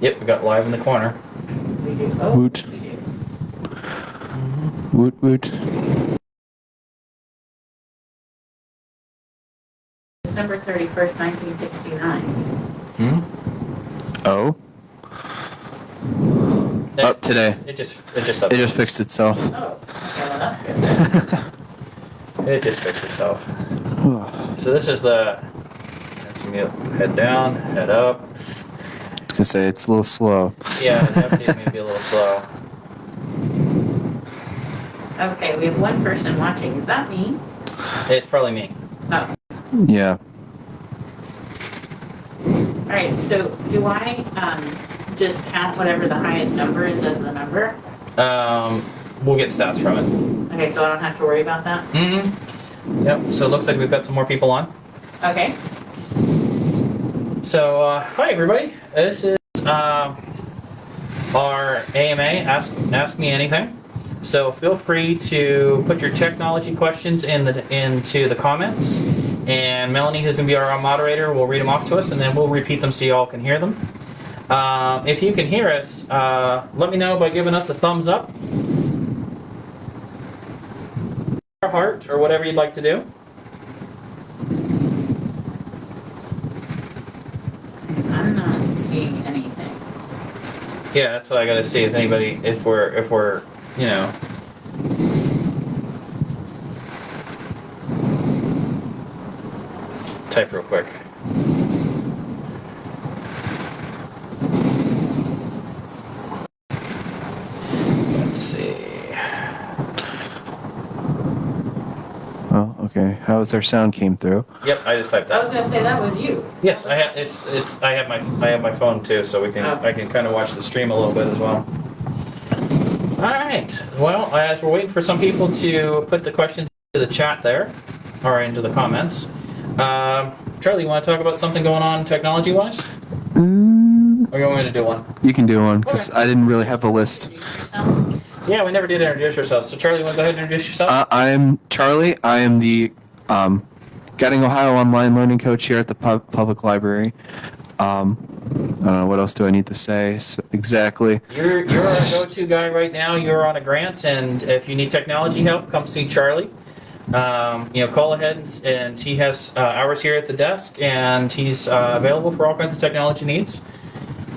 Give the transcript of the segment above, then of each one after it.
Yep, we got live in the corner. We do. Oh, Woot. we do. Woot woot. December 31st, 1969. Oh. Up today. It just It just fixed itself. Oh, okay, well that's good. It just fixed itself. So this is the. Head down, head up. I was gonna say it's a little slow. Yeah, it definitely may be a little slow. Okay, we have one person watching. Is that me? It's probably me. Oh. Yeah. All right, so do I just count whatever the highest number is as the number? We'll get stats from it. Okay, so I don't have to worry about that? Mm-hmm. Yep, so it looks like we've got some more people on. Okay. So, hi everybody. This is our AMA, Ask Me Anything. So feel free to put your technology questions into the comments, and Melanie, who's going to be our moderator, will read them off to us, and then we'll repeat them so you all can hear them. If you can hear us, let me know by giving us a thumbs up, or a heart, or whatever you'd like to do. I'm not seeing anything. Yeah, that's what I got to see. If we're, you know. Type real quick. Let's see. Oh, okay. How was our sound came through? Yep, I just typed I was that. gonna say that was you. Yes, I have. I have my phone too, so we can. Oh. I can kind of watch the stream a little bit as well. All right. Well, as we're waiting for some people to put the questions into the chat there, or into the comments. Charlie, you want to talk about something going on technology-wise? Or you want me to do one? You can do one, because I didn't really have a list. Yeah, we never did introduce ourselves. So Charlie, you want to go ahead and introduce yourself? I'm Charlie. I am the Getting Ohio Online Learning Coach here at the Public Library. I don't know, what else do I need to say exactly? You're our go-to guy right now. You're on a grant, and if you need technology help, come see Charlie. Call ahead, and he has hours here at the desk, and he's available for all kinds of technology needs.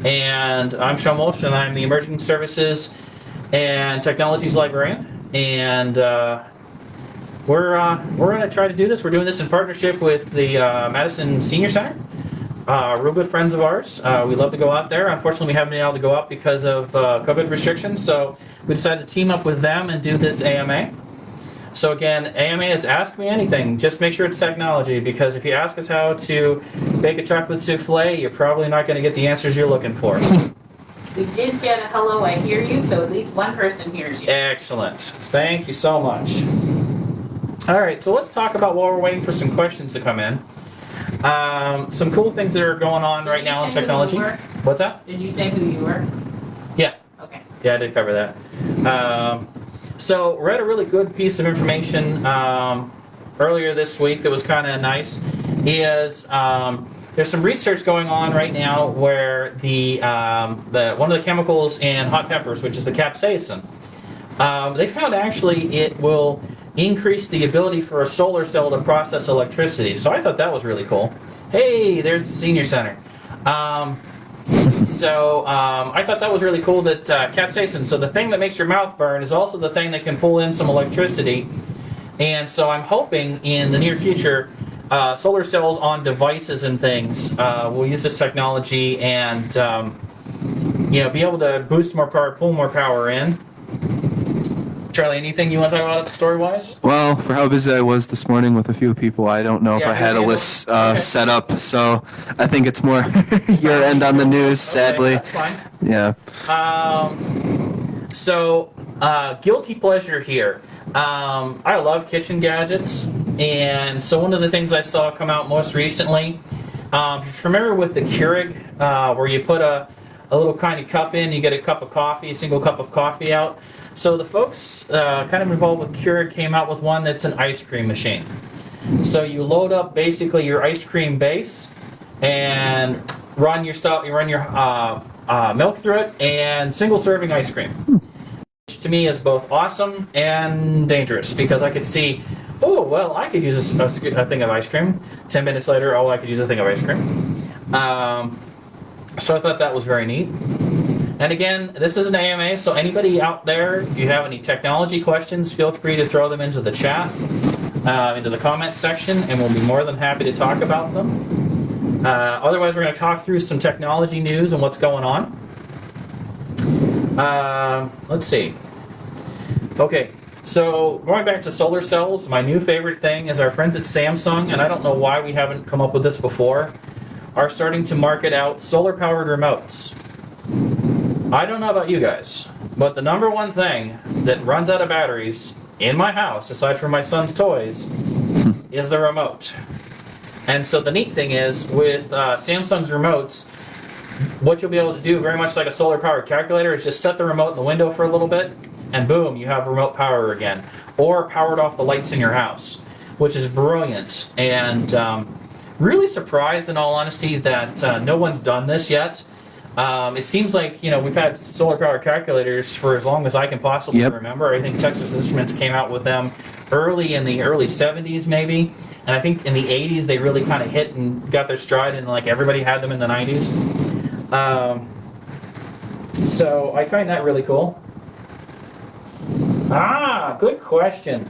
And I'm Shawn, and I'm the Emerging Services and Technologies Librarian. And we're going to try to do this. We're doing this in partnership with the Madison Senior Center. Real good friends of ours. We love to go out there. Unfortunately, we haven't been able to go out because of COVID restrictions, so we decided to team up with them and do this AMA. So again, AMA is Ask Me Anything. Just make sure it's technology, because if you ask us how to bake a chocolate souffle, you're probably not going to get the answers you're looking for. We did get a hello, I hear you, so at least one person hears you. Excellent. Thank you so much. All right, so let's talk about, while we're waiting for some questions to come in, some cool things that are going on right now in technology. What's that? Did you say who you were? Yeah. Okay. Yeah, I did cover that. So read a really good piece of information earlier this week that was kind of nice. There's some research going on right now where the one of the chemicals in hot peppers, which is the capsaicin, they found actually it will increase the ability for a solar cell to process electricity. So I thought that was really cool. Hey, there's the Senior Center. So I thought that was really cool that capsaicin, so the thing that makes your mouth burn, is also the thing that can pull in some electricity. And so I'm hoping in the near future, solar cells on devices and things will use this technology and be able to boost more power, pull more power in. Charlie, anything you want to talk about story-wise? Well, for how busy I was this morning with a few people, I don't know if I had a list set up, so I think it's more your end on the news, sadly. Okay, that's fine. Yeah. Guilty pleasure here. I love kitchen gadgets, and so one of the things I saw come out most recently, if you're familiar with the Keurig, where you put a little kind of cup in, you get a cup of coffee, a single cup of coffee out. So the folks kind of involved with Keurig came out with one that's an ice cream machine. So you load up basically your ice cream base, and run your stuff, you run your milk through it, and single serving ice cream. Which to me is both awesome and dangerous because I could see, oh, well, I could use a thing of ice cream. 10 minutes later, oh, I could use a thing of ice cream. So I thought that was very neat. And again, this is an AMA, so anybody out there, if you have any technology questions, feel free to throw them into the chat, into the comments section, and we'll be more than happy to talk about them. Otherwise, we're going to talk through some technology news and what's going on. Let's see. Okay, so going back to solar cells, my new favorite thing is our friends at Samsung, and I don't know why we haven't come up with this before, are starting to market out solar-powered remotes. I don't know about you guys, but the number one thing that runs out of batteries in my house, aside from my son's toys, is the remote. And so the neat thing is, with Samsung's remotes, what you'll be able to do, very much like a solar-powered calculator, is just set the remote in the window for a little bit, and boom, you have remote power again. Or powered off the lights in your house, which is brilliant. And really surprised, in all honesty, that no one's done this yet. It seems like, we've had solar-powered calculators for as long as I can possibly remember. I think Texas Instruments came out with them in the early 70s, maybe. And I think in the 80s, they really kind of hit and got their stride, and like everybody had them in the 90s. So I find that really cool. Good question.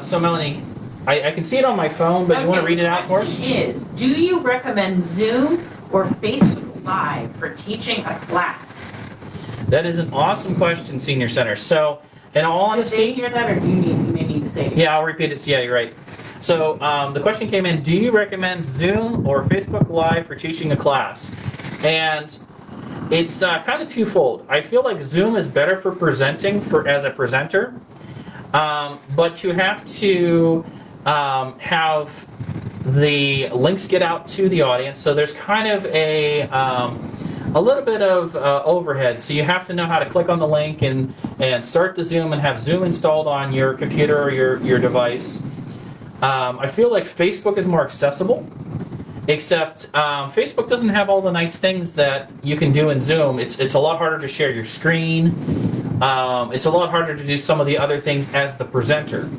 So Melanie, I can see it on my phone, but you want to read it out for us? The question is, do you recommend Zoom or Facebook Live for teaching a class? That is an awesome question, Senior Center. So, in all honesty... Did they hear that, or do you may need to say it again? Yeah, I'll repeat it. Yeah, you're right. So, the question came in, do you recommend Zoom or Facebook Live for teaching a class? And it's kind of twofold. I feel like Zoom is better for presenting as a presenter, but you have to have the links get out to the audience, so there's kind of a little bit of overhead. So you have to know how to click on the link and start the Zoom and have Zoom installed on your computer or your device. I feel like Facebook is more accessible, except Facebook doesn't have all the nice things that you can do in Zoom. It's a lot harder to share your screen. It's a lot harder to do some of the other things as the presenter.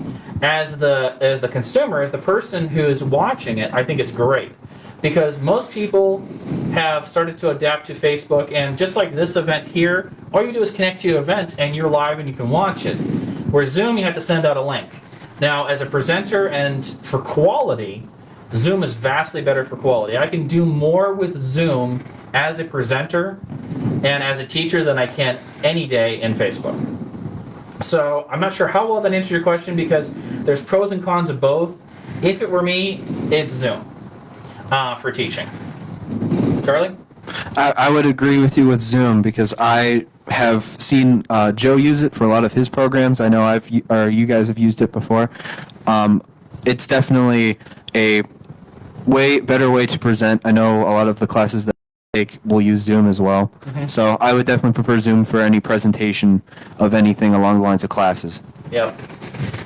As the consumer, as the person who's watching it, I think it's great. Because most people have started to adapt to Facebook, and just like this event here, all you do is connect to your event and you're live and you can watch it. Where Zoom, you have to send out a link. Now, as a presenter and for quality, Zoom is vastly better for quality. I can do more with Zoom as a presenter and as a teacher than I can any day in Facebook. So I'm not sure how well that answers your question because there's pros and cons of both. If it were me, it's Zoom for teaching. Charlie? I would agree with you with Zoom because I have seen Joe use it for a lot of his programs. I know you guys have used it before. It's definitely a way better way to present. I know a lot of the classes that I take will use Zoom as well. Mm-hmm. So I would definitely prefer Zoom for any presentation of anything along the lines of classes. Yep.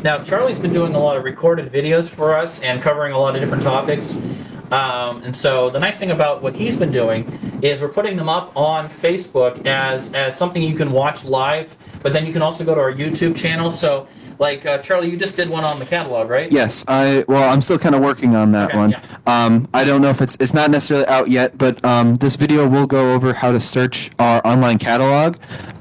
Now, Charlie's been doing a lot of recorded videos for us and covering a lot of different topics. And so the nice thing about what he's been doing is we're putting them up on Facebook as something you can watch live, but then you can also go to our YouTube channel. So, like, Charlie, you just did one on the catalog, right? Yes. I'm still kind of working on that one. Yeah. I don't know if it's not necessarily out yet, but this video will go over how to search our online catalog.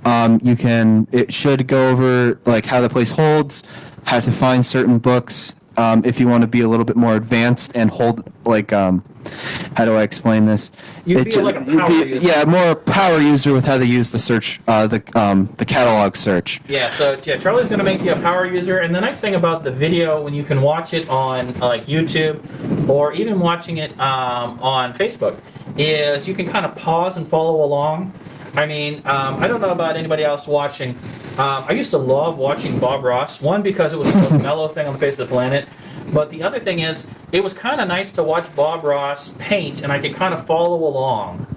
It should go over like how the place holds, how to find certain books. If you want to be a little bit more advanced and hold, like, how do I explain this? You'd be like a power user. Yeah, more power user with how to use the search, the catalog search. Yeah, so Charlie's going to make you a power user, and the nice thing about the video, when you can watch it on like YouTube or even watching it on Facebook, is you can kind of pause and follow along. I mean, I don't know about anybody else watching. I used to love watching Bob Ross. One, because it was the most mellow thing on the face of the planet. But the other thing is, it was kind of nice to watch Bob Ross paint, and I could kind of follow along.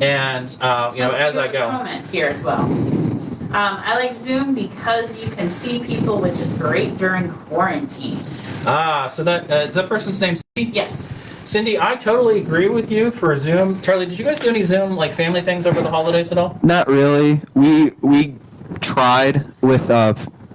And, as I go. Comment here as well. I like Zoom because you can see people, which is great during quarantine. So that is that person's name? Steve? Yes. Cindy, I totally agree with you for Zoom. Charlie, did you guys do any Zoom like family things over the holidays at all? Not really. We tried with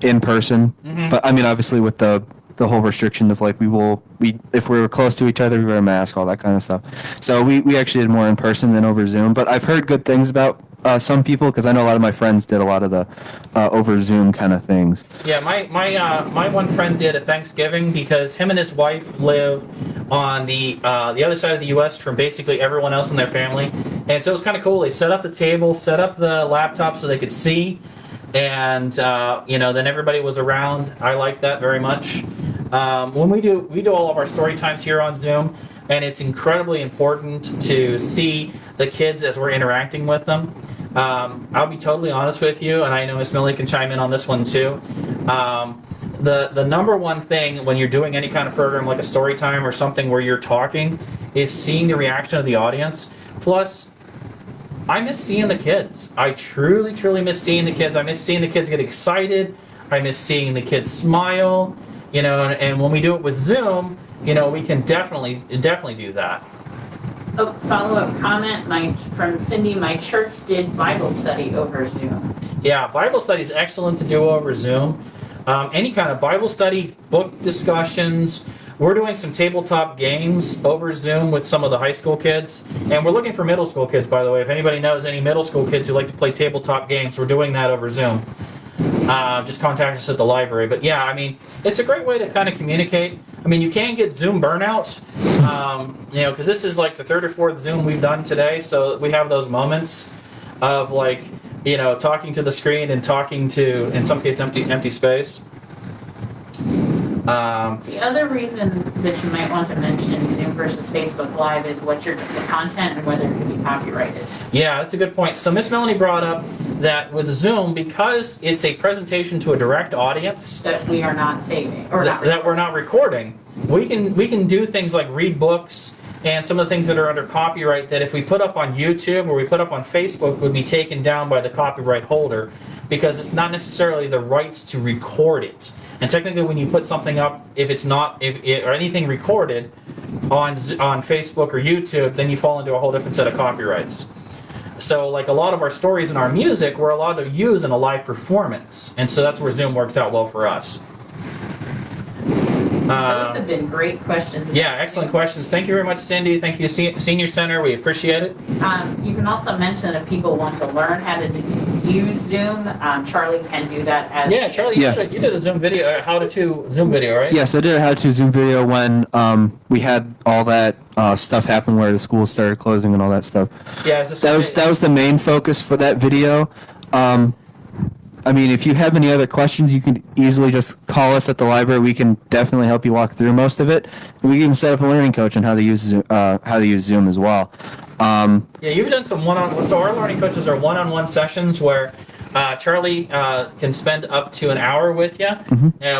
in person, but I mean, obviously with the whole restriction of like we if we were close to each other, we wear a mask, all that kind of stuff. So we actually did more in person than over Zoom. But I've heard good things about some people, because I know a lot of my friends did a lot of the over Zoom kind of things. Yeah, my one friend did a Thanksgiving because him and his wife live on the other side of the U.S. from basically everyone else in their family, and so it was kind of cool. They set up the table, set up the laptop so they could see, and then everybody was around. I like that very much. When we do all of our story times here on Zoom, and it's incredibly important to see the kids as we're interacting with them. I'll be totally honest with you, and I know Miss Millie can chime in on this one too. The number one thing when you're doing any kind of program like a story time or something where you're talking is seeing the reaction of the audience. Plus, I miss seeing the kids. I truly, truly miss seeing the kids. I miss seeing the kids get excited. I miss seeing the kids smile. And when we do it with Zoom, we can definitely do that. Oh, follow-up comment from Cindy. My church did Bible study over Zoom. Yeah, Bible study is excellent to do over Zoom. Any kind of Bible study, book discussions. We're doing some tabletop games over Zoom with some of the high school kids. And we're looking for middle school kids, by the way. If anybody knows any middle school kids who like to play tabletop games, we're doing that over Zoom. Just contact us at the library. But yeah, I mean, it's a great way to kind of communicate. I mean, you can get Zoom burnout, because this is like the third or fourth Zoom we've done today. So we have those moments of like, talking to the screen and talking to, in some case, empty space. The other reason that you might want to mention Zoom versus Facebook Live is what the content and whether it can be copyrighted. Yeah, that's a good point. So Miss Melanie brought up that with Zoom, because it's a presentation to a direct audience that we are not saving or that we're not recording, we can do things like read books and some of the things that are under copyright that if we put up on YouTube or we put up on Facebook would be taken down by the copyright holder, because it's not necessarily the rights to record it. And technically, when you put something up, if or anything recorded on Facebook or YouTube, then you fall into a whole different set of copyrights. So, like a lot of our stories and our music, we're allowed to use in a live performance, and so that's where Zoom works out well for us. Those have been great questions. Yeah, excellent questions. Thank you very much, Cindy. Thank you, Senior Center. We appreciate it. You can also mention if people want to learn how to use Zoom, Charlie can do that as Yeah, Charlie, you did a Zoom video, how to Zoom video, right? Yes, I did a how-to Zoom video when we had all that stuff happen where the schools started closing and all that stuff. Yeah, that was the main focus for that video. I mean, if you have any other questions, you can easily just call us at the library. We can definitely help you walk through most of it. And we can set up a learning coach on how to use Zoom as well. Yeah, you've done some one-on-one. So our learning coaches are one-on-one sessions where Charlie can spend up to an hour with you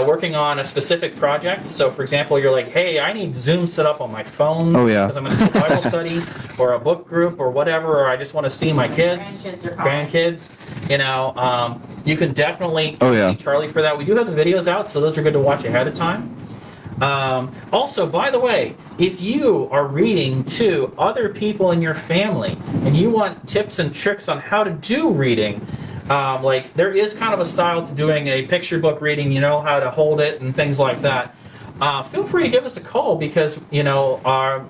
working on a specific project. So, for example, you're like, hey, I need Zoom set up on my phone because I'm going to do a Bible study or a book group or whatever, or I just want to see my kids, grandkids. You can definitely see Charlie for that. We do have the videos out, so those are good to watch ahead of time. Also, by the way, if you are reading to other people in your family and you want tips and tricks on how to do reading, like there is kind of a style to doing a picture book reading, how to hold it and things like that. Feel free to give us a call because our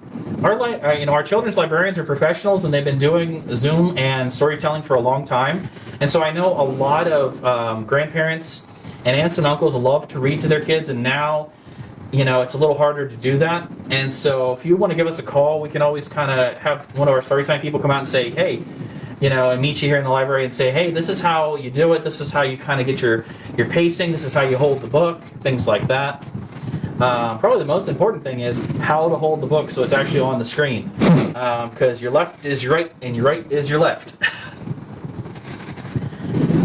children's librarians are professionals and they've been doing Zoom and storytelling for a long time, and so I know a lot of grandparents and aunts and uncles love to read to their kids, and now it's a little harder to do that. And so if you want to give us a call, we can always kind of have one of our storytime people come out and say, hey, and meet you here in the library and say, hey, this is how you do it. This is how you kind of get your pacing. This is how you hold the book, things like that. Probably the most important thing is how to hold the book so it's actually on the screen. Because your left is your right and your right is your left.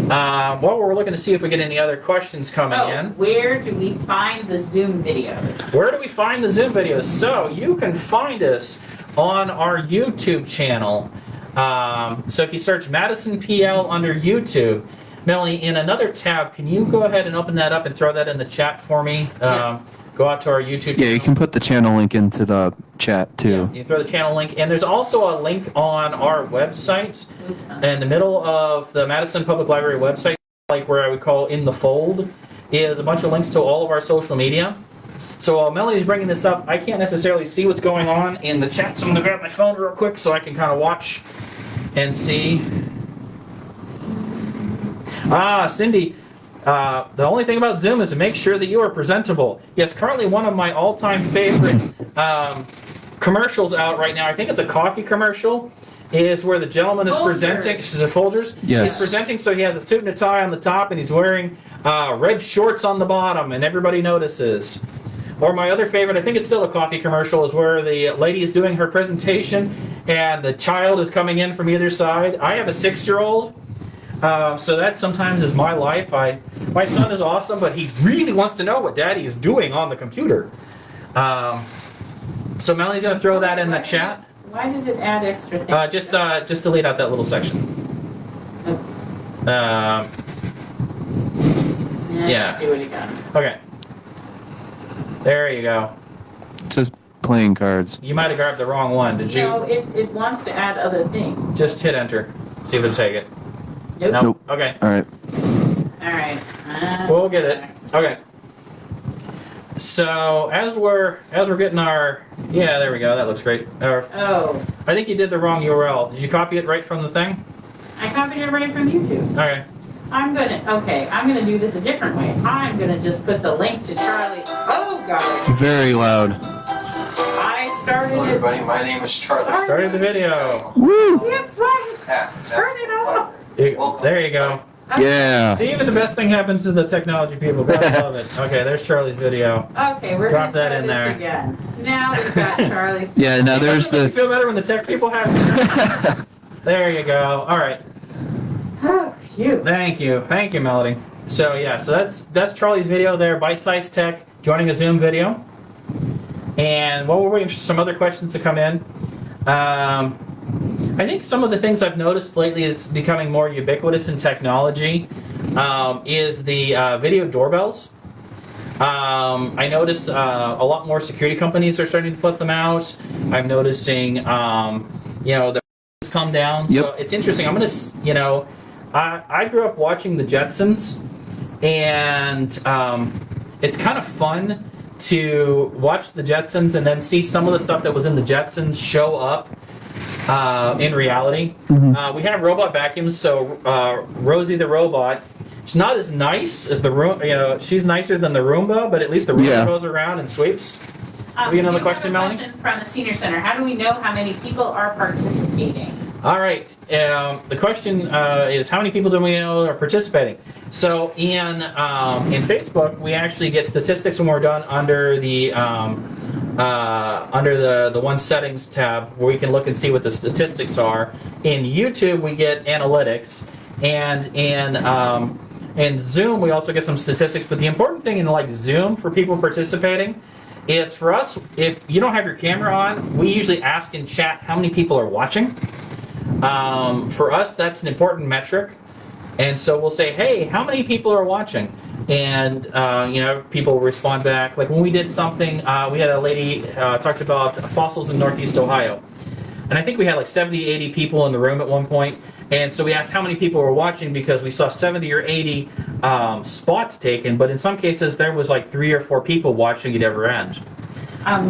Well, we're looking to see if we get any other questions coming in. Where do we find the Zoom videos? Where do we find the Zoom videos? So you can find us on our YouTube channel. So if you search Madison PL under YouTube, Melanie, in another tab, can you go ahead and open that up and throw that in the chat for me? Yes. go out to our YouTube Yeah, you can put the channel link into the chat too. Yeah, you throw the channel link, and there's also a link on our website in the middle of the Madison Public Library website, like where I would call in the fold, is a bunch of links to all of our social media. So while Melanie's bringing this up, I can't necessarily see what's going on in the chat, so I'm going to grab my phone real quick so I can kind of watch and see. Cindy, the only thing about Zoom is to make sure that you are presentable. Yes, currently one of my all-time favorite commercials out right now, I think it's a coffee commercial, is where the gentleman is presenting. This is a Folgers. Yes. He's presenting, so he has a suit and a tie on the top, and he's wearing red shorts on the bottom, and everybody notices. Or my other favorite, I think it's still a coffee commercial, is where the lady is doing her presentation, and the child is coming in from either side. I have a 6-year-old. So that sometimes is my life. My son is awesome, but he really wants to know what Daddy is doing on the computer. So Melanie's going to throw that in the chat. Why did it add extra things? Just delete out that little section. Oops. Yeah. Let's do it again. Okay. There you go. It says playing cards. You might have grabbed the wrong one. Did you? No, it wants to add other things. Just hit enter. See if it'll take it. Nope. Nope. Okay. All right. All right. We'll get it. Okay. So as we're getting our there we go. That looks great. Oh, I think you did the wrong URL. Did you copy it right from the thing? I copied it right from YouTube. Okay. I'm gonna do this a different way. I'm gonna just put the link to Charlie. Oh, got it. Very loud. I started Hello, it. everybody. My name is Charlie. Started the video. Woo! Yeah, fine. Yeah, Turn it off. There you go. Yeah. See, even the best thing happens to the technology people. God love it. Okay, there's Charlie's video. Okay, we're Drop gonna that try in this there. again. Now we've got Charlie's. Yeah. Now there's Doesn't it make you the. feel better when the tech people have it? There you go. All right. Oh, phew. Thank you, Melody. So yeah, so that's Charlie's video there. Bite-sized tech joining a Zoom video. And while we're waiting for some other questions to come in, I think some of the things I've noticed lately that's becoming more ubiquitous in technology is the video doorbells. I noticed a lot more security companies are starting to put them out. I'm noticing, the come down. Yep. So it's interesting. I'm gonna, I grew up watching the Jetsons, and it's kind of fun to watch the Jetsons and then see some of the stuff that was in the Jetsons show up in reality. Mhm. We have robot vacuums, so Rosie the robot, she's not as nice as the Roomba. She's nicer than the Roomba, but at least the Roomba Yeah. goes around and sweeps. Have you another question, Melanie? Question from the senior center. How do we know how many people are participating? All right. The question is, how many people do we know are participating? So in Facebook, we actually get statistics when we're done under the one settings tab, where we can look and see what the statistics are. In YouTube, we get analytics, and in Zoom, we also get some statistics. But the important thing in like Zoom for people participating is, for us, if you don't have your camera on, we usually ask in chat how many people are watching. For us, that's an important metric. And so we'll say, hey, how many people are watching? And, people respond back. Like when we did something, we had a lady talked about fossils in Northeast Ohio. And I think we had like 70, 80 people in the room at one point. And so we asked how many people were watching, because we saw 70 or 80 spots taken. But in some cases, there was like 3 or 4 people watching at every end.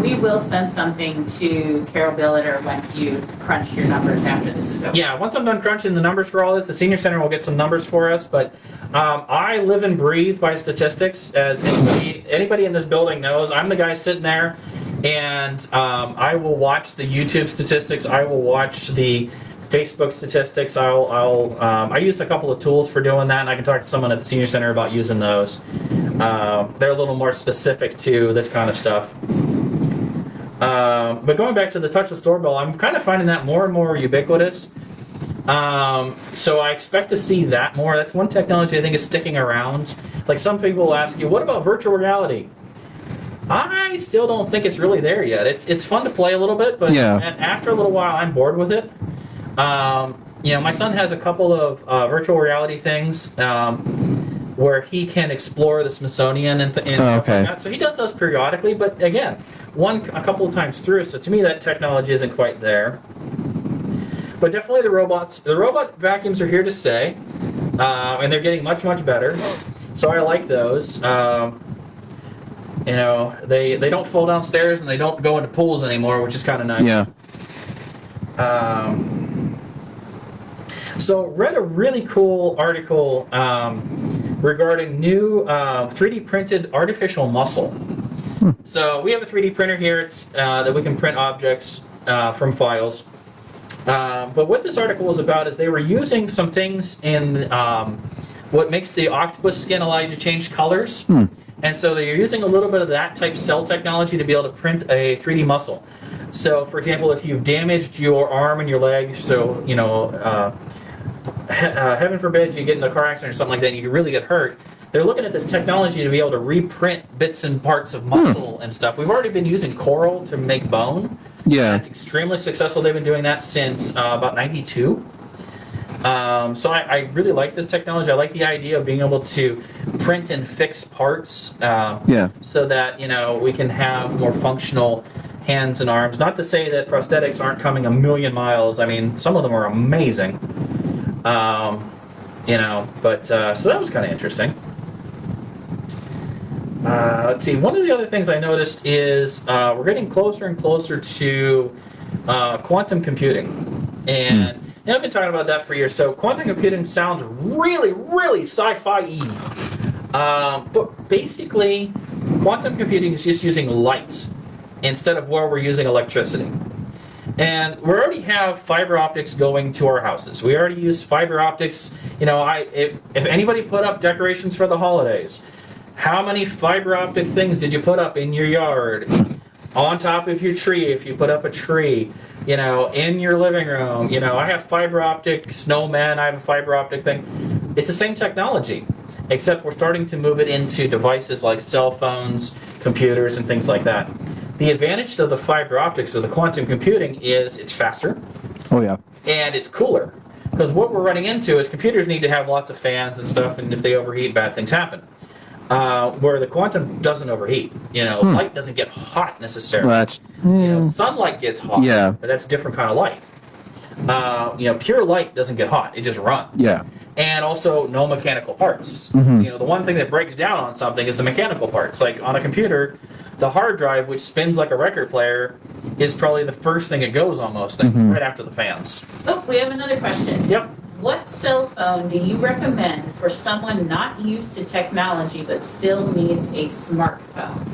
We will send something to Carol Billiter once you crunch your numbers after this is over. Yeah, once I'm done crunching the numbers for all this, the senior center will get some numbers for us. But I live and breathe by statistics, as anybody in this building knows. I'm the guy sitting there, and I will watch the YouTube statistics. I will watch the Facebook statistics. I use a couple of tools for doing that, and I can talk to someone at the senior center about using those. They're a little more specific to this kind of stuff. But going back to the touchless doorbell, I'm kind of finding that more and more ubiquitous. So I expect to see that more. That's one technology I think is sticking around. Like some people will ask you, what about virtual reality? I still don't think it's really there yet. It's fun to play a little bit, but after a little while, I'm bored with it. My son has a couple of virtual reality things. where he can explore the Smithsonian and stuff like that. So he does those periodically, but again, a couple of times through. So to me, that technology isn't quite there. But definitely the robot vacuums are here to stay, and they're getting much, much better. So I like those. They don't fall downstairs and they don't go into pools anymore, which is kind of nice. Yeah. So read a really cool article regarding new 3D printed artificial muscle. So we have a 3D printer here. It's that we can print objects from files. But what this article was about is they were using some things in what makes the octopus skin allow you to change colors. And so they're using a little bit of that type cell technology to be able to print a 3D muscle. So, for example, if you've damaged your arm and your leg, so, heaven forbid you get in a car accident or something like that and you really get hurt, they're looking at this technology to be able to reprint bits and parts of muscle and stuff. We've already been using coral to make bone. Yeah. That's extremely successful. They've been doing that since about 92. So I really like this technology. I like the idea of being able to print and fix parts so that, we can have more functional hands and arms. Not to say that prosthetics aren't coming a million miles. I mean, some of them are amazing. So that was kind of interesting. Let's see. One of the other things I noticed is we're getting closer and closer to quantum computing. And I've been talking about that for years. So quantum computing sounds really, really sci-fi-y. But basically, quantum computing is just using light instead of where we're using electricity. And we already have fiber optics going to our houses. We already use fiber optics. If anybody put up decorations for the holidays, how many fiber optic things did you put up in your yard? On top of your tree, if you put up a tree, in your living room. I have fiber optic snowmen, I have a fiber optic thing. It's the same technology, except we're starting to move it into devices like cell phones, computers, and things like that. The advantage of the fiber optics or the quantum computing is it's faster. Oh, yeah. And it's cooler. Because what we're running into is computers need to have lots of fans and stuff, and if they overheat, bad things happen. Where the quantum doesn't overheat. Light doesn't get hot necessarily. Sunlight gets hot, but that's a different kind of light. Pure light doesn't get hot. It just runs. Yeah. And also no mechanical parts. The one thing that breaks down on something is the mechanical parts. Like on a computer, the hard drive, which spins like a record player, is probably the first thing it goes on most things, right after the fans. Oh, we have another question. Yep. What cell phone do you recommend for someone not used to technology but still needs a smartphone?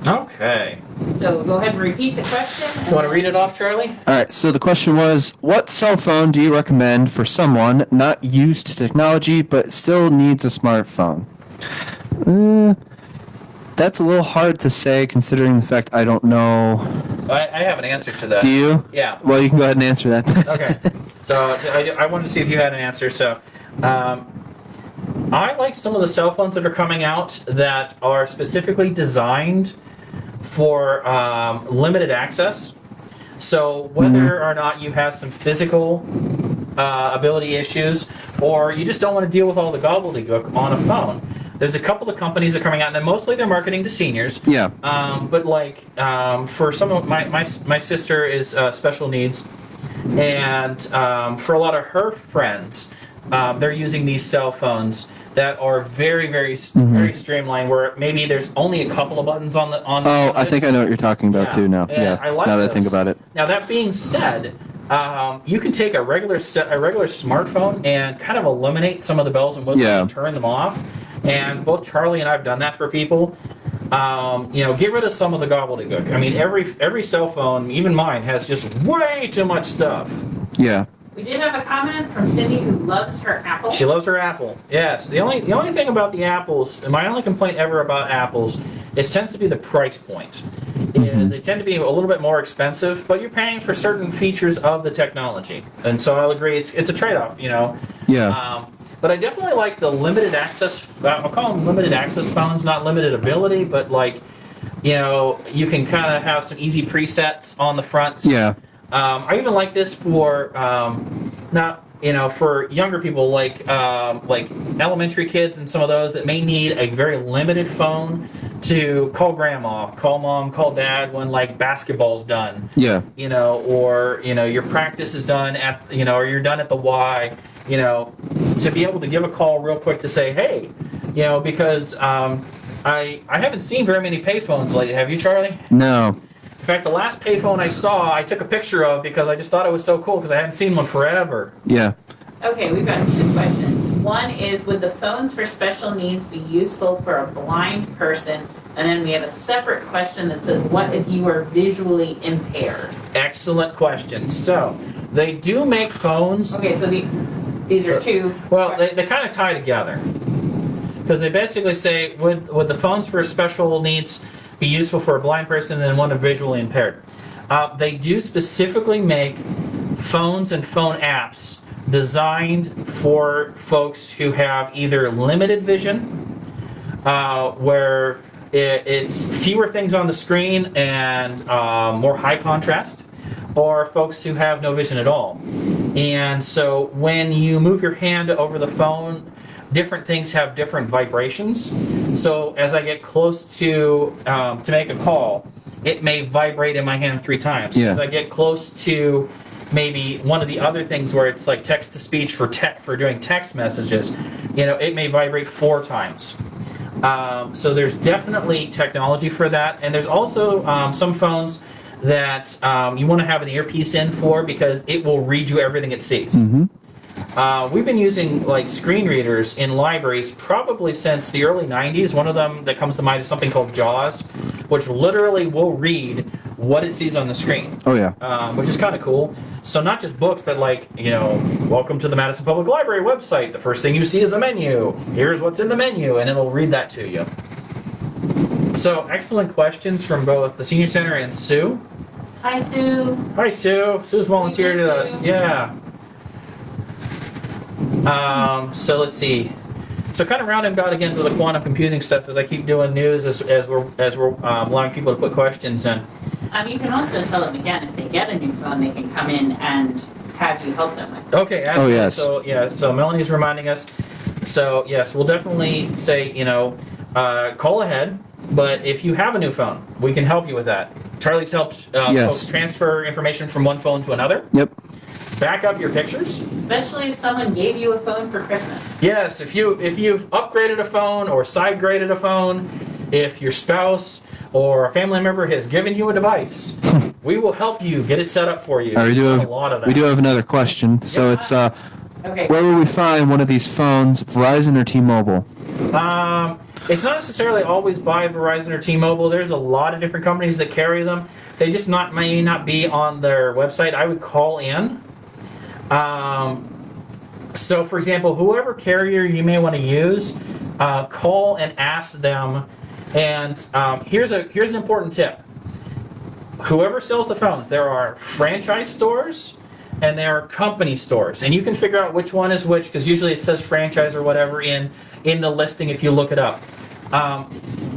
Okay. So go ahead and repeat the question. You want to read it off, Charlie? All right, so the question was, what cell phone do you recommend for someone not used to technology but still needs a smartphone? That's a little hard to say considering the fact I don't know. I have an answer to that. Do you? Yeah. Well, you can go ahead and answer that. Okay. So I wanted to see if you had an answer. So I like some of the cell phones that are coming out that are specifically designed for limited access. So whether or not you have some physical ability issues or you just don't want to deal with all the gobbledygook on a phone. There's a couple of companies that are coming out, and mostly they're marketing to seniors. Yeah. But for some of my sister is special needs, and for a lot of her friends, they're using these cell phones that are very, very, very streamlined. Where maybe there's only a couple of buttons on the. I think I know what you're talking about too now. And I like now that I those. think about it. Now that being said, you can take a regular smartphone and kind of eliminate some of the bells and whistles and turn them off. And both Charlie and I have done that for people. Get rid of some of the gobbledygook. I mean, every cell phone, even mine, has just way too much stuff. Yeah. We did have a comment from Cindy who loves her Apple. She loves her Apple. Yes. The only thing about the Apples, and my only complaint ever about Apples, it tends to be the price point. Is they tend to be a little bit more expensive, but you're paying for certain features of the technology. And so I'll agree, it's a trade-off, Yeah. But I definitely like the limited access. I'll call them limited access phones, not limited ability, but you can kind of have some easy presets on the front. Yeah. I even like this for not for younger people like elementary kids and some of those that may need a very limited phone to call grandma, call mom, call dad when like basketball's done. Yeah. Or your practice is done at or you're done at the Y. To be able to give a call real quick to say, hey, because I haven't seen very many payphones lately. Have you, Charlie? No. In fact, the last payphone I saw, I took a picture of because I just thought it was so cool because I hadn't seen one forever. Yeah. Okay, we've got 2 questions. One is, would the phones for special needs be useful for a blind person? And then we have a separate question that says, what if you are visually impaired? Excellent question. So, they do make phones. Okay, so these are 2. Well, they kind of tie together. Because they basically say, would the phones for special needs be useful for a blind person and one visually impaired? They do specifically make phones and phone apps designed for folks who have either limited vision, where it's fewer things on the screen and more high contrast, or folks who have no vision at all. And so when you move your hand over the phone, different things have different vibrations. So as I get close to make a call, it may vibrate in my hand 3 times. Yeah. As I get close to maybe one of the other things where it's like text to speech for doing text messages, it may vibrate 4 times. So there's definitely technology for that, and there's also some phones that you want to have an earpiece in for because it will read you everything it sees. Mm-hmm. We've been using like screen readers in libraries probably since the early 90s. One of them that comes to mind is something called JAWS, which literally will read what it sees on the screen. Oh yeah. Which is kind of cool. So not just books, but like, welcome to the Madison Public Library website. The first thing you see is a menu. Here's what's in the menu, and it'll read that to you. So excellent questions from both the Senior Center and Sue. Hi, Sue. Hi, Sue. Sue's volunteered with us. Sue. Yeah. So let's see. So kind of rounding about again to the quantum computing stuff as I keep doing news as we're allowing people to put questions in. You can also tell them again, if they get a new phone, they can come in and have you help them with it. Okay. Oh, yes. So Melanie's reminding us. So yes, we'll definitely say call ahead. But if you have a new phone, we can help you with that. Charlie's helped Yes. folks transfer information from one phone to another. Yep. Back up your pictures. Especially if someone gave you a phone for Christmas. Yes, if you've upgraded a phone or side graded a phone, if your spouse or a family member has given you a device, we will help you get it set up for you. We do A have, lot of that. we do have another question. So Yeah. it's Okay. where will we find one of these phones, Verizon or T-Mobile? It's not necessarily always by Verizon or T-Mobile. There's a lot of different companies that carry them. They just may not be on their website. I would call in. So, for example, whoever carrier you may want to use, call and ask them. And here's an important tip. Whoever sells the phones, there are franchise stores and there are company stores, and you can figure out which one is which because usually it says franchise or whatever in the listing if you look it up.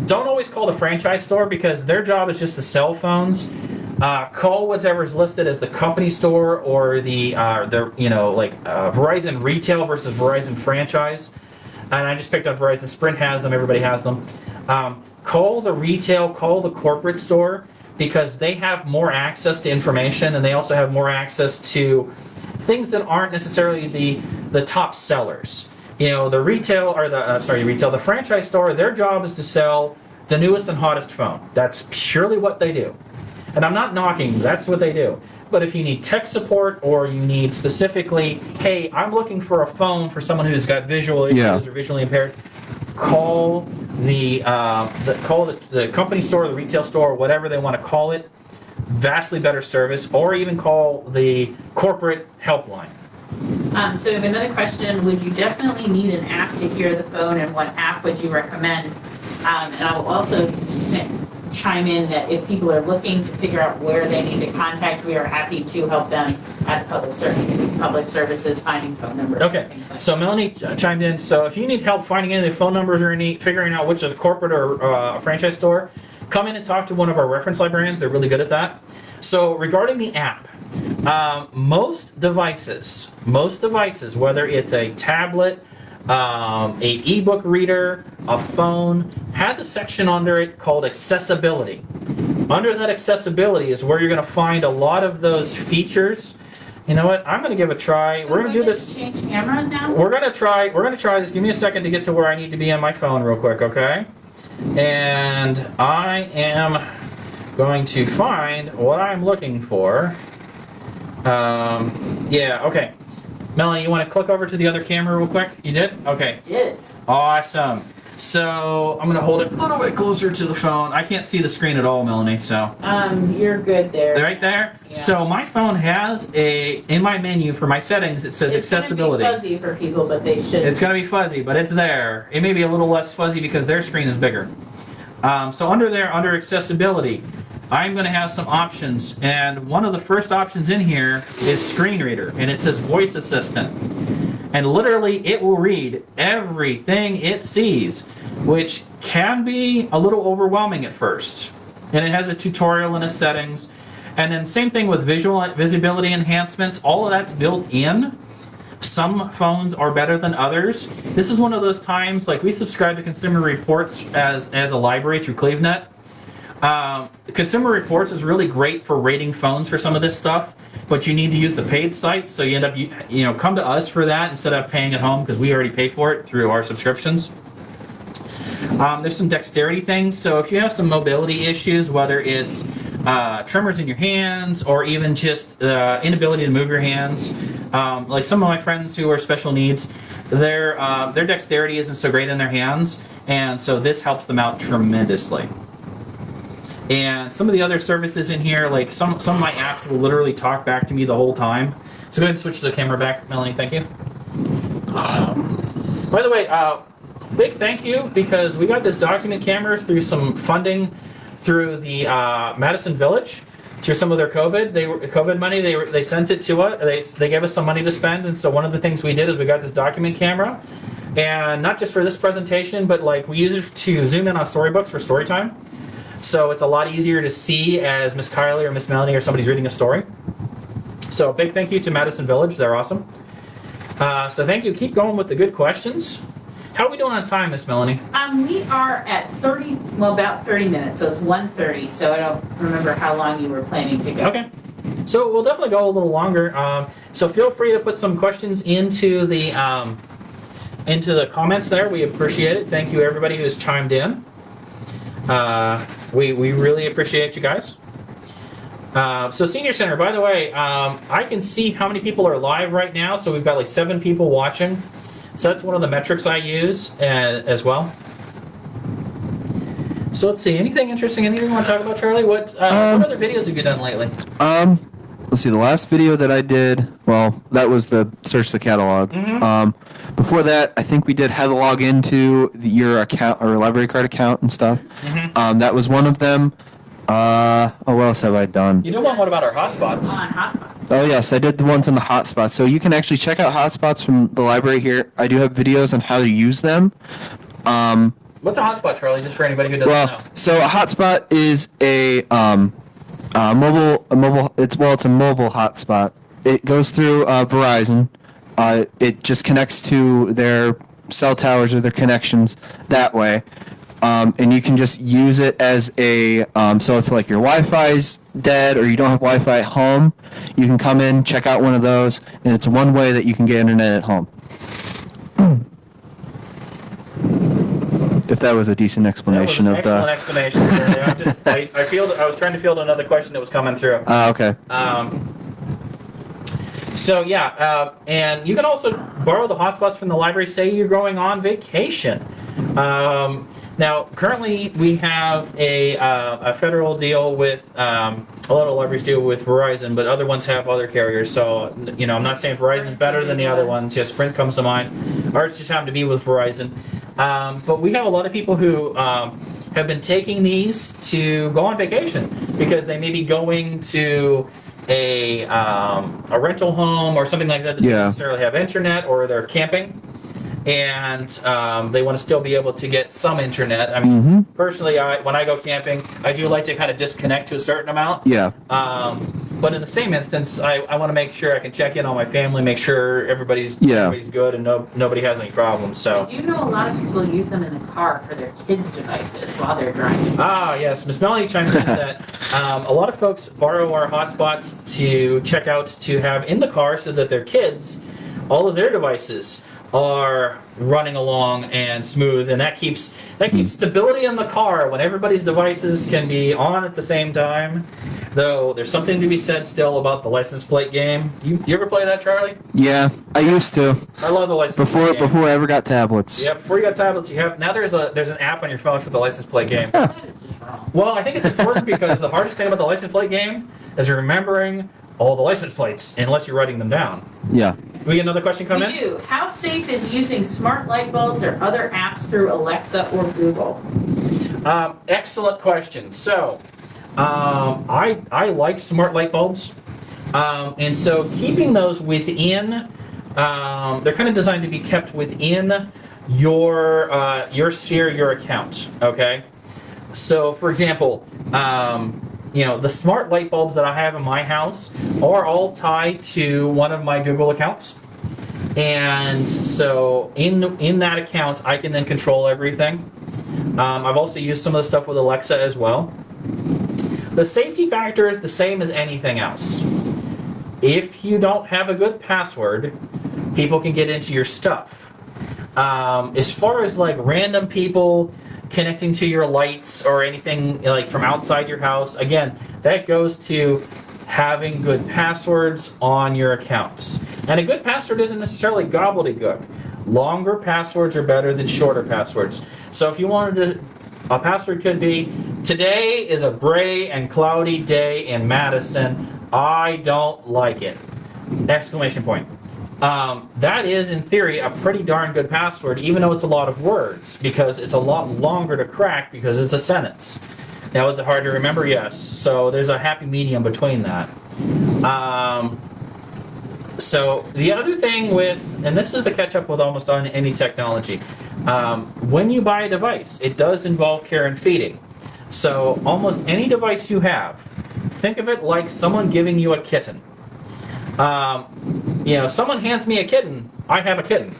Don't always call the franchise store because their job is just to sell phones. Call whatever's listed as the company store or the Verizon retail versus Verizon franchise. And I just picked up Verizon. Sprint has them. Everybody has them. Call the retail. Call the corporate store because they have more access to information and they also have more access to things that aren't necessarily the top sellers. The retail or the franchise store. Their job is to sell the newest and hottest phone. That's purely what they do. And I'm not knocking, that's what they do. But if you need tech support or you need specifically, hey, I'm looking for a phone for someone who's got visual issues or visually impaired, call the company store, the retail store, whatever they want to call it. Vastly better service, or even call the corporate helpline. So we have another question. Would you definitely need an app to hear the phone, and what app would you recommend? And I will also chime in that if people are looking to figure out where they need to contact, we are happy to help them at public services, finding phone numbers. Okay, things like so Melanie chimed in. So if you need help finding any phone numbers or figuring out which is a corporate or a franchise store, come in and talk to one of our reference librarians. They're really good at that. So regarding the app, Most devices, whether it's a tablet, a ebook reader, a phone, has a section under it called accessibility. Under that accessibility is where you're going to find a lot of those features. You know what? I'm going to give it a try. We're going to do this. Change camera now? We're going to try this. Give me a second to get to where I need to be on my phone real quick, okay? And I am going to find what I'm looking for. Yeah, okay. Melanie, you want to click over to the other camera real quick? You did? Okay. Did. Awesome. So I'm gonna hold it a little bit closer to the phone. I can't see the screen at all, Melanie. So. You're good there. Right there. Yeah. So my phone has in my menu for my settings it says accessibility. It's gonna be fuzzy for people, but they should. It's gonna be fuzzy, but it's there. It may be a little less fuzzy because their screen is bigger. So under accessibility, I'm going to have some options, and one of the first options in here is screen reader, and it says voice assistant. And literally it will read everything it sees, which can be a little overwhelming at first. And it has a tutorial in its settings. And then same thing with visibility enhancements, all of that's built in. Some phones are better than others. This is one of those times, like we subscribe to Consumer Reports as a library through CleveNet. Consumer Reports is really great for rating phones for some of this stuff, but you need to use the paid site, so you end up, come to us for that instead of paying at home because we already pay for it through our subscriptions. There's some dexterity things, so if you have some mobility issues, whether it's tremors in your hands or even just inability to move your hands, like some of my friends who are special needs, their dexterity isn't so great in their hands, and so this helps them out tremendously. And some of the other services in here, like some of my apps will literally talk back to me the whole time. So go ahead and switch the camera back, Melanie, thank you. By the way, big thank you because we got this document camera through some funding through the Madison Village, through some of their COVID money. They sent it to us. They gave us some money to spend, and so one of the things we did is we got this document camera, and not just for this presentation, but like we use it to zoom in on storybooks for story time. So it's a lot easier to see as Miss Kylie or Miss Melanie or somebody's reading a story. So big thank you to Madison Village. They're awesome. So thank you. Keep going with the good questions. How are we doing on time, Miss Melanie? We are at about 30 minutes, so it's 1:30, so I don't remember how long you were planning to go. Okay. So we'll definitely go a little longer. So feel free to put some questions into the comments there. We appreciate it. Thank you everybody who's chimed in. We really appreciate you guys. So Senior Center, by the way, I can see how many people are live right now. So we've got like 7 people watching. So that's one of the metrics I use as well. So let's see. Anything interesting? Anything you want to talk about, Charlie? What other videos have you done lately? Let's see. The last video that I did, well, that was the search the catalog. Mm-hmm. Before that, I think we did how to log into your account or library card account and stuff. Mm-hmm. That was one of them. What else have I done? You know what about our hotspots? On hotspots. Oh yes, I did the ones on the hotspots. So you can actually check out hotspots from the library here. I do have videos on how to use them. What's a hotspot, Charlie? Just for anybody who doesn't know. So a hotspot is a mobile. It's a mobile hotspot. It goes through Verizon. It just connects to their cell towers or their connections that way. And you can just use it as a, so if like your Wi-Fi's dead or you don't have Wi-Fi at home, you can come in, check out one of those, and it's one way that you can get internet at home. If that was a decent explanation of the... Excellent explanation. I was trying to field another question that was coming through. Okay. So yeah, and you can also borrow the hotspots from the library, say you're going on vacation. Now, currently we have a federal deal with, a lot of libraries deal with Verizon, but other ones have other carriers. So, I'm not saying Verizon's better than the other ones. Yeah, Sprint comes to mind. Ours just happen to be with Verizon. But we have a lot of people who have been taking these to go on vacation because they may be going to a rental home or something like that that doesn't necessarily have internet, or they're camping. And they want to still be able to get some internet. I mean, personally, when I go camping, I do like to kind of disconnect to a certain amount. Yeah. But in the same instance, I want to make sure I can check in on my family, make sure everybody's good and nobody has any problems. So. I do know a lot of people use them in the car for their kids' devices while they're driving. Ah, yes. Miss Melanie chimed in that a lot of folks borrow our hotspots to check out to have in the car so that their kids, all of their devices are running along and smooth, and that keeps stability in the car when everybody's devices can be on at the same time. Though there's something to be said still about the license plate game. You ever play that, Charlie? Yeah, I used to. I love the license plate game. Before I ever got tablets. Yeah, before you got tablets, you have now. There's an app on your phone for the license plate game. That is just wrong. Well, I think it's important because the hardest thing about the license plate game is remembering all the license plates, unless you're writing them down. Yeah. Do we get another question come in? We do. How safe is using smart light bulbs or other apps through Alexa or Google? Excellent question. So, I like smart light bulbs, and so keeping those within, they're kind of designed to be kept within your sphere, your account. Okay. So, for example, the smart light bulbs that I have in my house are all tied to one of my Google accounts. And so in that account, I can then control everything. I've also used some of the stuff with Alexa as well. The safety factor is the same as anything else. If you don't have a good password, people can get into your stuff. As far as like random people connecting to your lights or anything like from outside your house, again, that goes to having good passwords on your accounts. And a good password isn't necessarily gobbledygook. Longer passwords are better than shorter passwords. So if you wanted a password could be, today is a gray and cloudy day in Madison. I don't like it. Exclamation point. That is, in theory, a pretty darn good password, even though it's a lot of words, because it's a lot longer to crack because it's a sentence. Now, is it hard to remember? Yes. So there's a happy medium between that. So the other thing with, and this is the catch up with almost on any technology, when you buy a device, it does involve care and feeding. So almost any device you have, think of it like someone giving you a kitten. Someone hands me a kitten, I have a kitten.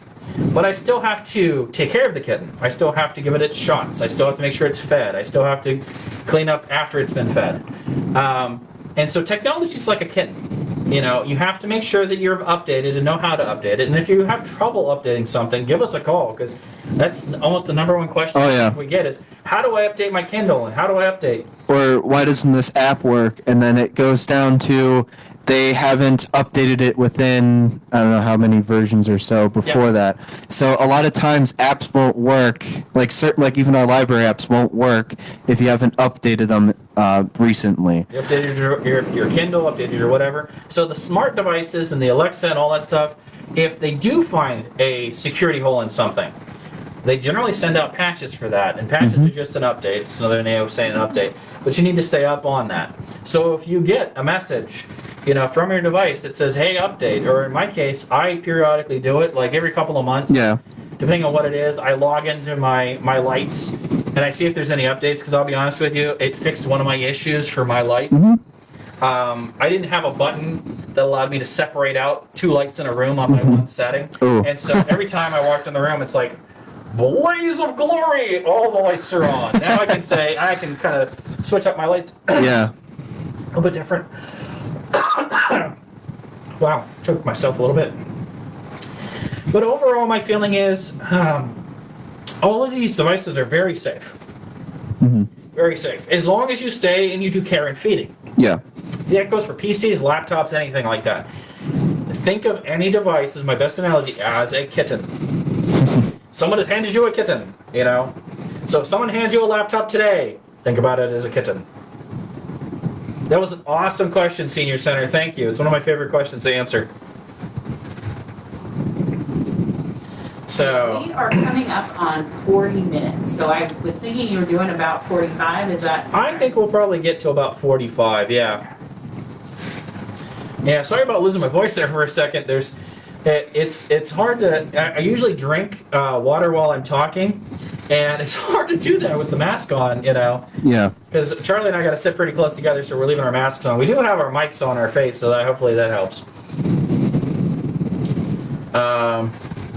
But I still have to take care of the kitten. I still have to give it its shots. I still have to make sure it's fed. I still have to clean up after it's been fed. And so technology is like a kitten. You have to make sure that you're updated and know how to update it. And if you have trouble updating something, give us a call, because that's almost the number one question we get is, how do I update my Kindle and how do I update? Or why doesn't this app work? And then it goes down to they haven't updated it within, I don't know how many versions or so before that. So a lot of times apps won't work, like even our library apps won't work if you haven't updated them recently. You updated your Kindle, updated your whatever. So the smart devices and the Alexa and all that stuff, if they do find a security hole in something, they generally send out patches for that, and patches are just an update. It's another name of saying an update. But you need to stay up on that. So if you get a message, from your device that says, hey, update, or in my case, I periodically do it, like every couple of months. Yeah. Depending on what it is, I log into my lights, and I see if there's any updates, because I'll be honest with you, it fixed one of my issues for my lights. I didn't have a button that allowed me to separate out two lights in a room on my one setting. Ooh. And so every time I walked in the room, it's like, blaze of glory, all the lights are on. Now I can kind of switch up my lights. Yeah. A little bit different. Wow, choked myself a little bit. But overall, my feeling is all of these devices are very safe. Very safe. As long as you stay and you do care and feeding. Yeah. That goes for PCs, laptops, anything like that. Think of any device, as my best analogy, as a kitten. Someone has handed you a kitten, So if someone hands you a laptop today, think about it as a kitten. That was an awesome question, Senior Center. Thank you. It's one of my favorite questions to answer. So we are coming up on 40 minutes. So I was thinking you were doing about 45. Is that? I think we'll probably get to about 45. Yeah. Yeah. Sorry about losing my voice there for a second. It's hard to. I usually drink water while I'm talking, And it's hard to do that with the mask on, you know, Yeah. because Charlie and I got to sit pretty close together, so we're leaving our masks on. We do have our mics on our face, so that hopefully that helps.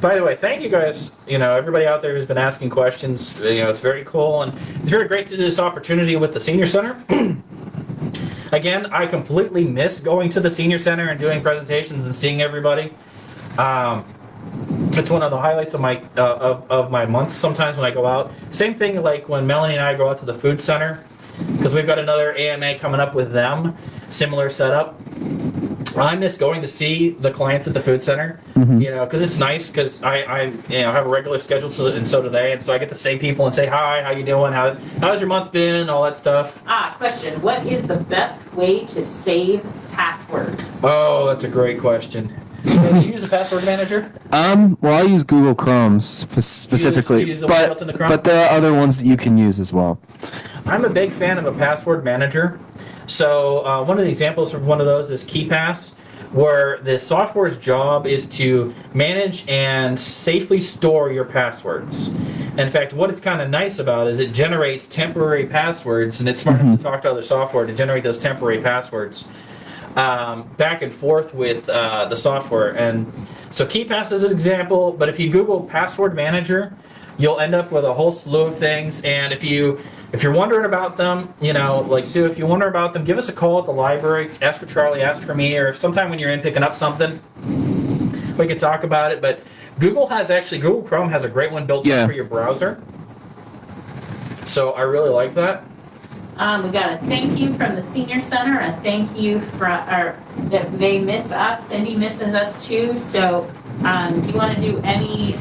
By the way, thank you guys, you know, everybody out there who's been asking questions. You know, it's very cool, and it's very great to do this opportunity with the Senior Center. Again, I completely miss going to the Senior Center and doing presentations and seeing everybody. It's one of the highlights of my of my month sometimes when I go out. Same thing like when Melanie and I go out to the food center, because we've got another AMA coming up with them, similar setup. I miss going to see the clients at the food center, you know, because it's nice, because I you know, have a regular schedule, and so do they, and so I get to see people and say, hi, how you doing, how's your month been, all that stuff. Question, what is the best way to save passwords? Oh, that's a great question. Do you use a password manager? Well, I use Google Chrome specifically, You use the one built into Chrome? but there are other ones that you can use as well. I'm a big fan of a password manager. So one of the examples of one of those is KeePass, where the software's job is to manage and safely store your passwords. In fact, what it's kind of nice about is it generates temporary passwords, and it's smart enough to talk to other software to generate those temporary passwords back and forth with the software. And so KeePass is an example, but if you Google password manager, you'll end up with a whole slew of things. And if you're wondering about them, you know, like Sue, if you wonder about them, give us a call at the library, ask for Charlie, ask for me, or if sometime when you're in picking up something, we could talk about it. But Google Chrome has a great one built in for your browser. So I really like that. We got a thank you from the Senior Center, a thank you that they miss us. Cindy misses us too. So do you want to do any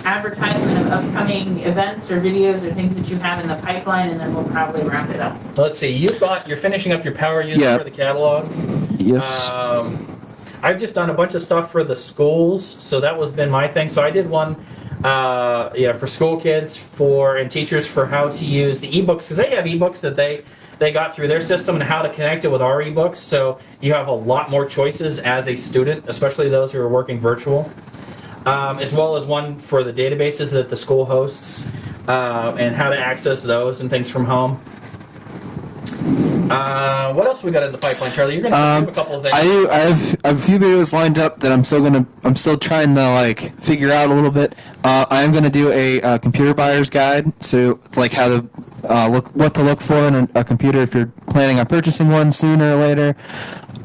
advertisement of upcoming events or videos or things that you have in the pipeline, and then we'll probably wrap it up. Let's see. You're finishing up your power user for the catalog. Yes. I've just done a bunch of stuff for the schools, so that was been my thing. So I did one, for school kids and teachers for how to use the ebooks, because they have ebooks that they got through their system and how to connect it with our ebooks. So you have a lot more choices as a student, especially those who are working virtual. As well as one for the databases that the school hosts, and how to access those and things from home. What else we got in the pipeline, Charlie? You're gonna do a couple of things. I have a few videos lined up that I'm still trying to figure out a little bit. I am gonna do a computer buyer's guide, so it's like how to what to look for in a computer if you're planning on purchasing one sooner or later.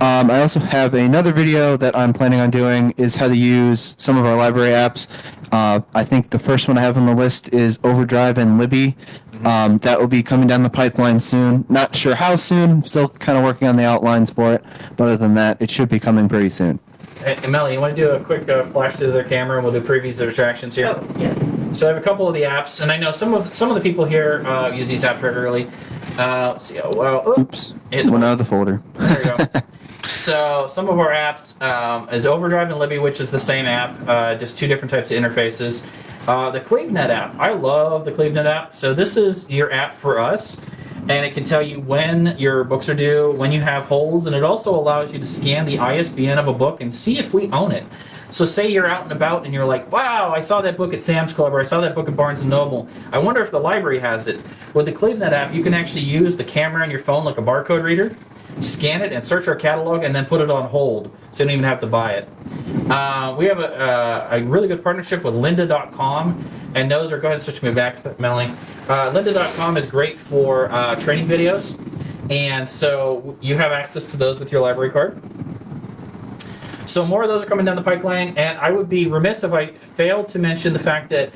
I also have another video that I'm planning on doing is how to use some of our library apps. I think the first one I have on the list is Overdrive and Libby. That will be coming down the pipeline soon. Not sure how soon. Still kind of working on the outlines for it. But other than that, it should be coming pretty soon. Hey, Melanie, you want to do a quick flash to their camera, and we'll do previews of attractions here? Oh, yes. So I have a couple of the apps, and I know some of the people here use these apps regularly. Let's see. Oops. Went out of the folder. There we go. So some of our apps is Overdrive and Libby, which is the same app, just two different types of interfaces. The CleveNet app. I love the CleveNet app. So this is your app for us, and it can tell you when your books are due, when you have holds, and it also allows you to scan the ISBN of a book and see if we own it. So say you're out and about and you're like, wow, I saw that book at Sam's Club, or I saw that book at Barnes & Noble. I wonder if the library has it. With the CleveNet app, you can actually use the camera on your phone like a barcode reader, scan it and search our catalog, and then put it on hold, so you don't even have to buy it. We have a really good partnership with lynda.com, and those are, go ahead and switch me back, Melanie. Lynda.com is great for training videos, and so you have access to those with your library card. So more of those are coming down the pipeline, and I would be remiss if I failed to mention the fact that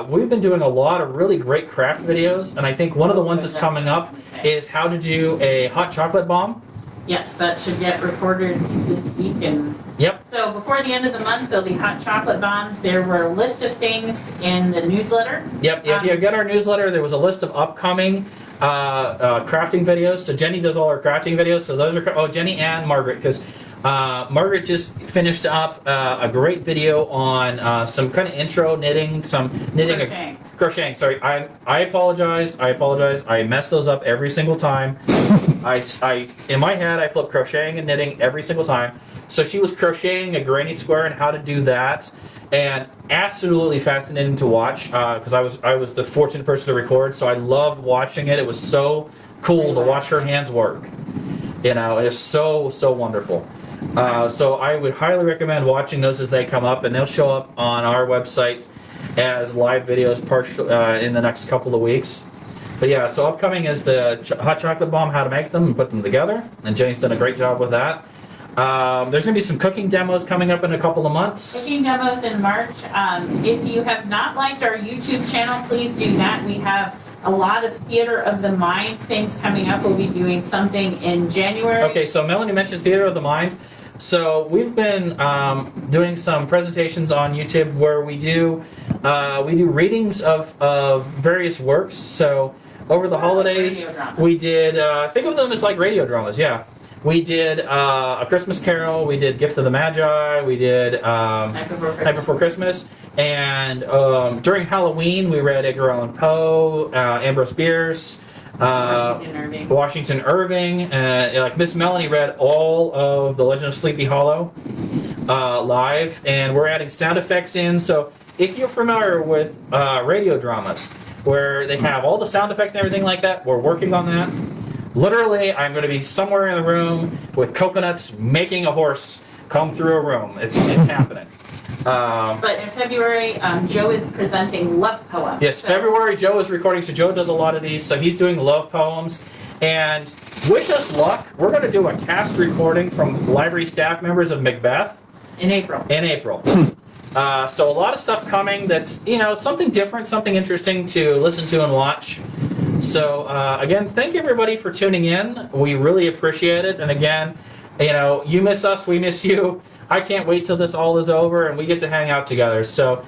we've been doing a lot of really great craft videos, and I think one of the ones that's coming up is how to do a hot chocolate bomb. Yes, that should get recorded this week. And yep. So before the end of the month, there'll be hot chocolate bombs. There were a list of things in the newsletter. Yep, if you get our newsletter, there was a list of upcoming crafting videos. So Jenny does all our crafting videos. So those are, Jenny and Margaret, because Margaret just finished up a great video on some kind of intro knitting, some knitting. Crocheting. Sorry, I apologize. I mess those up every single time. I in my head I flip crocheting and knitting every single time. So she was crocheting a granny square and how to do that, and absolutely fascinating to watch because I was the fortunate person to record, so I loved watching it. It was so cool to watch her hands work. You know, it is so wonderful. So I would highly recommend watching those as they come up, and they'll show up on our website as live videos in the next couple of weeks. But yeah, so upcoming is the hot chocolate bomb, how to make them and put them together, and Jenny's done a great job with that. There's going to be some cooking demos coming up in a couple of months. Cooking demos in March. If you have not liked our YouTube channel, please do that. We have a lot of theater of the mind things coming up. We'll be doing something in January. Okay, so Melanie mentioned theater of the mind. So we've been doing some presentations on YouTube where we do readings of various works. So over the holidays, we did think of them as like radio dramas. Yeah, we did A Christmas Carol. We did Gift of the Magi. We did Night Before Christmas. And during Halloween, we read Edgar Allan Poe, Ambrose Bierce. Washington Irving, like Miss Melanie read all of The Legend of Sleepy Hollow live, and we're adding sound effects in. So if you're familiar with radio dramas where they have all the sound effects and everything like that, we're working on that. Literally, I'm going to be somewhere in the room with coconuts making a horse come through a room. It's happening. But in February, Joe is presenting love poems. Yes, February, Joe is recording, so Joe does a lot of these. So he's doing love poems. And wish us luck. We're going to do a cast recording from library staff members of Macbeth. In April. So a lot of stuff coming that's, something different, something interesting to listen to and watch. So again, thank everybody for tuning in. We really appreciate it. And again, you miss us, we miss you. I can't wait till this all is over and we get to hang out together. So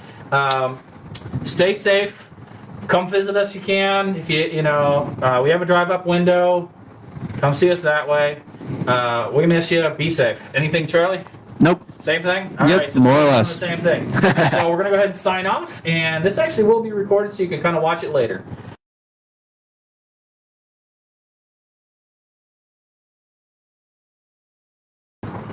stay safe. Come visit us, you can. If we have a drive-up window. Come see us that way. We miss you. Be safe. Anything, Charlie? Nope. Same thing? All Yep, right, so more or we're doing less. the same thing. So we're going to go ahead and sign off. And this actually will be recorded so you can kind of watch it later.